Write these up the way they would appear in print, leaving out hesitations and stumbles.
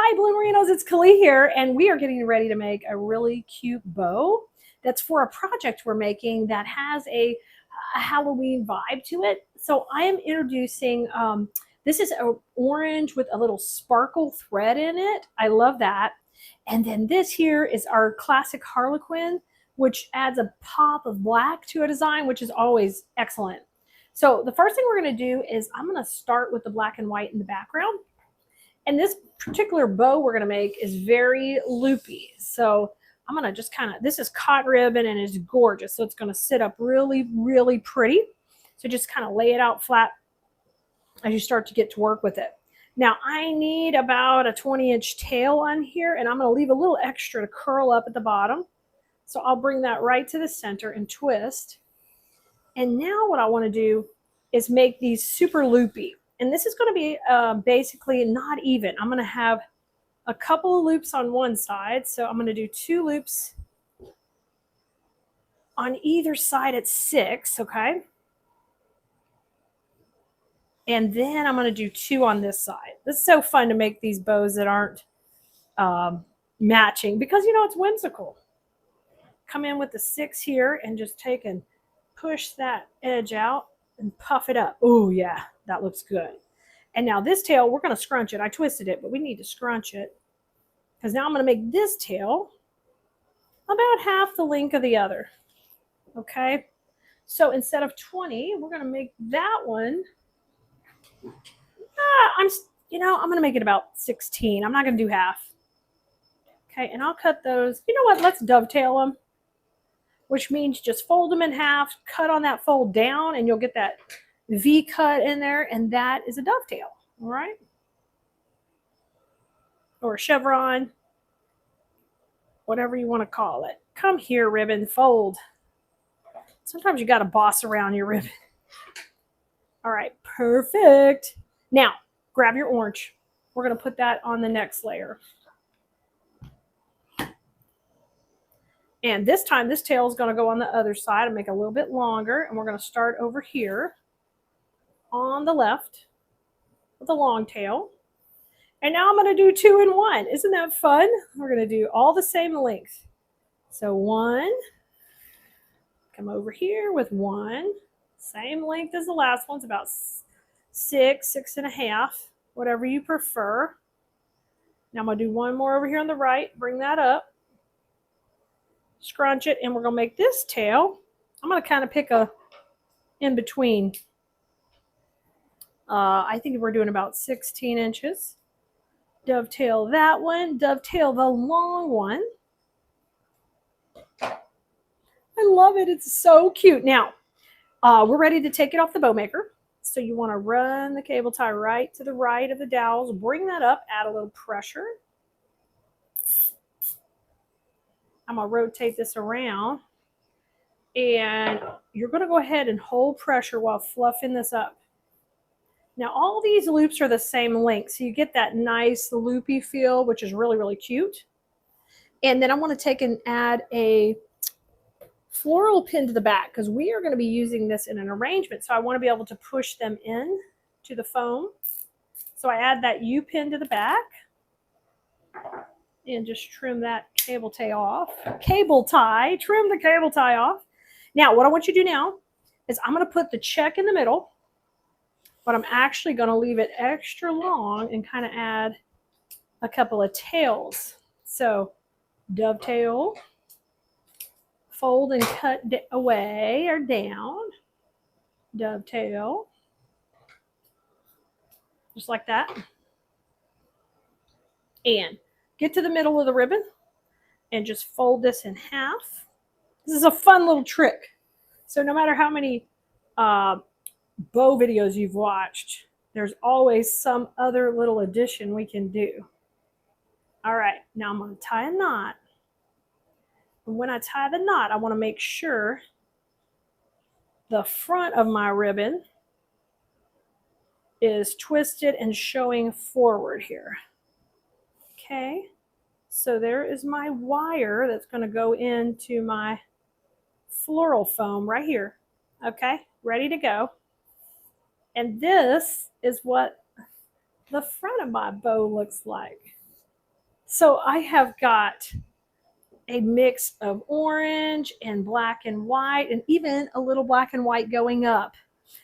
Hi, Bloomerinos, it's Keleas here, and we are getting ready to make a really cute bow that's for a project we're making that has a Halloween vibe to it. So I am introducing, this is an orange with a little sparkle thread in it. I love that. And then this here is our classic Harlequin, which adds a pop of black to a design, which is always excellent. So the first thing we're going to do is I'm going to start with the black and white in the background. And this particular bow we're going to make is very loopy. So I'm going to just kind of, this is cotton ribbon and it's gorgeous. So it's going to sit up really, really pretty. So just kind of lay it out flat as you start to get to work with it. Now I need about a 20-inch tail on here, and I'm going to leave a little extra to curl up at the bottom. So I'll bring that right to the center and twist. And now what I want to do is make these super loopy. And this is going to be basically not even. I'm going to have a couple of loops on one side. So I'm going to do 2 loops on either side at 6, okay? And then I'm going to do 2 on this side. This is so fun to make these bows that aren't matching because, you know, it's whimsical. Come in with the 6 here and just take and push that edge out and puff it up. Oh, yeah, that looks good. And now this tail, we're going to scrunch it. I twisted it, but we need to scrunch it because now I'm going to make this tail about half the length of the other. Okay, so instead of 20, we're going to make that one. I'm going to make it about 16. I'm not going to do half. Okay, and I'll cut those. You know what? Let's dovetail them, which means just fold them in half, cut on that fold down, and you'll get that V cut in there, and that is a dovetail, all right? Or a chevron, whatever you want to call it. Come here, ribbon, fold. Sometimes you got to boss around your ribbon. All right, perfect. Now, grab your orange. We're going to put that on the next layer. And this time, this tail is going to go on the other side and make it a little bit longer, and we're going to start over here on the left with a long tail. And now I'm going to do 2 in 1. Isn't that fun? We're going to do all the same length. So 1, come over here with 1, same length as the last one's about 6, 6.5, whatever you prefer. Now I'm going to do 1 more over here on the right, bring that up, scrunch it, and we're going to make this tail. I'm going to kind of pick a in between. I think we're doing about 16 inches. Dovetail that one, dovetail the long one. I love it. It's so cute. Now, we're ready to take it off the bow maker. So you want to run the cable tie right to the right of the dowels, bring that up, add a little pressure. I'm going to rotate this around, and you're going to go ahead and hold pressure while fluffing this up. Now, all these loops are the same length, so you get that nice loopy feel, which is really, really cute. And then I want to take and add a floral pin to the back because we are going to be using this in an arrangement. So I want to be able to push them in to the foam. So I add that U pin to the back and just trim that cable tie off. Trim the cable tie off. Now, what I want you to do now is I'm going to put the check in the middle, but I'm actually going to leave it extra long and kind of add a couple of tails. So dovetail, fold and cut away or down, dovetail, just like that. And get to the middle of the ribbon and just fold this in half. This is a fun little trick. So no matter how many bow videos you've watched, there's always some other little addition we can do. All right, now I'm going to tie a knot. And when I tie the knot, I want to make sure the front of my ribbon is twisted and showing forward here. Okay, so there is my wire that's going to go into my floral foam right here. Okay, ready to go. And this is what the front of my bow looks like. So I have got a mix of orange and black and white, and even a little black and white going up.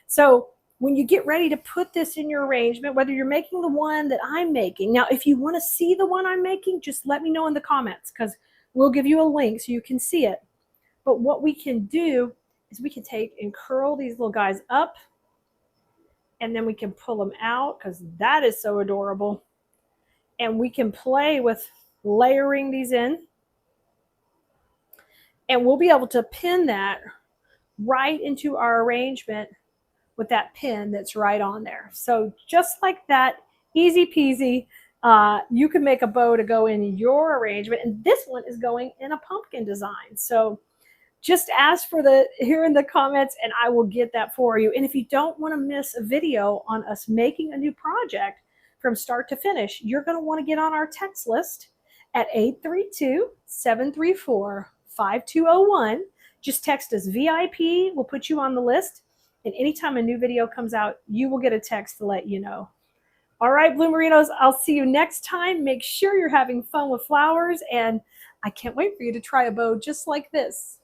So when you get ready to put this in your arrangement, whether you're making the one that I'm making, now if you want to see the one I'm making, just let me know in the comments because we'll give you a link so you can see it. But what we can do is we can take and curl these little guys up, and then we can pull them out because that is so adorable. And we can play with layering these in, and we'll be able to pin that right into our arrangement with that pin that's right on there. So just like that, easy peasy, you can make a bow to go in your arrangement. And this one is going in a pumpkin design. So just ask for the here in the comments and I will get that for you. And if you don't want to miss a video on us making a new project from start to finish, you're going to want to get on our text list at 832-734-5201. Just text us VIP. We'll put you on the list. And anytime a new video comes out, you will get a text to let you know. All right, Bloomerinos, I'll see you next time. Make sure you're having fun with flowers, and I can't wait for you to try a bow just like this.